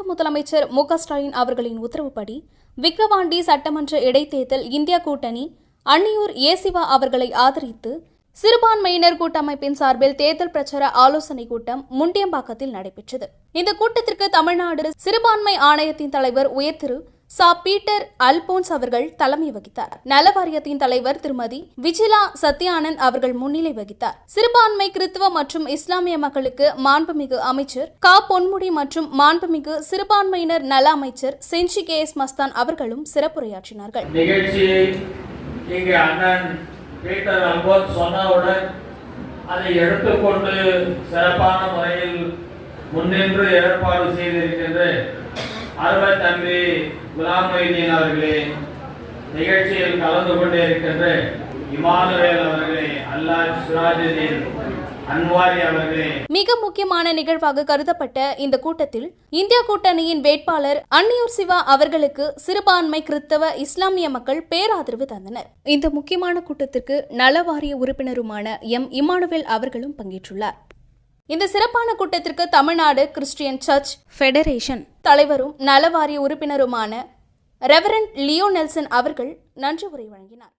முதலமைச்சர் மு.க.ஸ்டாலின் அவர்களின் உத்தரவுப்படி விக்கிரவாண்டி சட்டமன்ற இடைத்தேர்தல் இந்தியா கூட்டணி அன்னியூர் ஏசிவா அவர்களை ஆதரித்து சிறுபான்மையினர் கூட்டமைப்பின் சார்பில் தேர்தல் பிரச்சார ஆலோசனை கூட்டம் முண்டியம்பாக்கத்தில் நடைபெற்றது. இந்த கூட்டத்திற்கு தமிழ்நாடு சிறுபான்மை ஆணையத்தின் தலைவர் உயர் திரு சா. பீட்டர் அல்போன்ஸ் அவர்கள் தலைமை வகித்தார். நல வாரியத்தின் தலைவர் திருமதி விஜிலா சத்யானந்த் அவர்கள் முன்னிலை வகித்தார். சிறுபான்மை கிறிஸ்தவ மற்றும் இஸ்லாமிய மக்களுக்கு மாண்புமிகு அமைச்சர் கா. பொன்முடி மற்றும் மாண்புமிகு சிறுபான்மையினர் நல அமைச்சர் செஞ்சி கே.எஸ். மஸ்தான் அவர்களும் சிறப்புரையாற்றினார்கள். நிகழ்ச்சியை இங்கு அண்ணன் பீட்டர் அல்போன்ஸ் சொன்னவுடன் அதை எடுத்துக்கொண்டு சிறப்பான முறையில் முன்னின்று ஏற்பாடு செய்திருக்கின்ற அருமை தம்பி குலாம் மொய்தீன் அவர்களே, நிகழ்ச்சியில் கலந்து கொண்டே இருக்கின்ற இமானுவேல் அவர்களே, அல்லாஹ் சிராஜுதீன் அன்வாரி அவர்களே. மிக முக்கியமான நிகழ்வாக கருதப்பட்ட இந்த கூட்டத்தில் இந்தியா கூட்டணியின் வேட்பாளர் அன்னியூர் சிவா அவர்களுக்கு சிறுபான்மை கிறிஸ்தவ இஸ்லாமிய மக்கள் பேராதரவு தந்தனர். இந்த முக்கியமான கூட்டத்திற்கு நல வாரிய உறுப்பினருமான எம். இமானுவேல் அவர்களும் பங்கேற்றுள்ளார். இந்த சிறப்பான கூட்டத்திற்கு தமிழ்நாடு கிறிஸ்டியன் சர்ச் ஃபெடரேஷன் தலைவரும் நல வாரிய உறுப்பினருமான ரெவரண்ட் லியோ நெல்சன் அவர்கள் நன்றி உரை வழங்கினார்.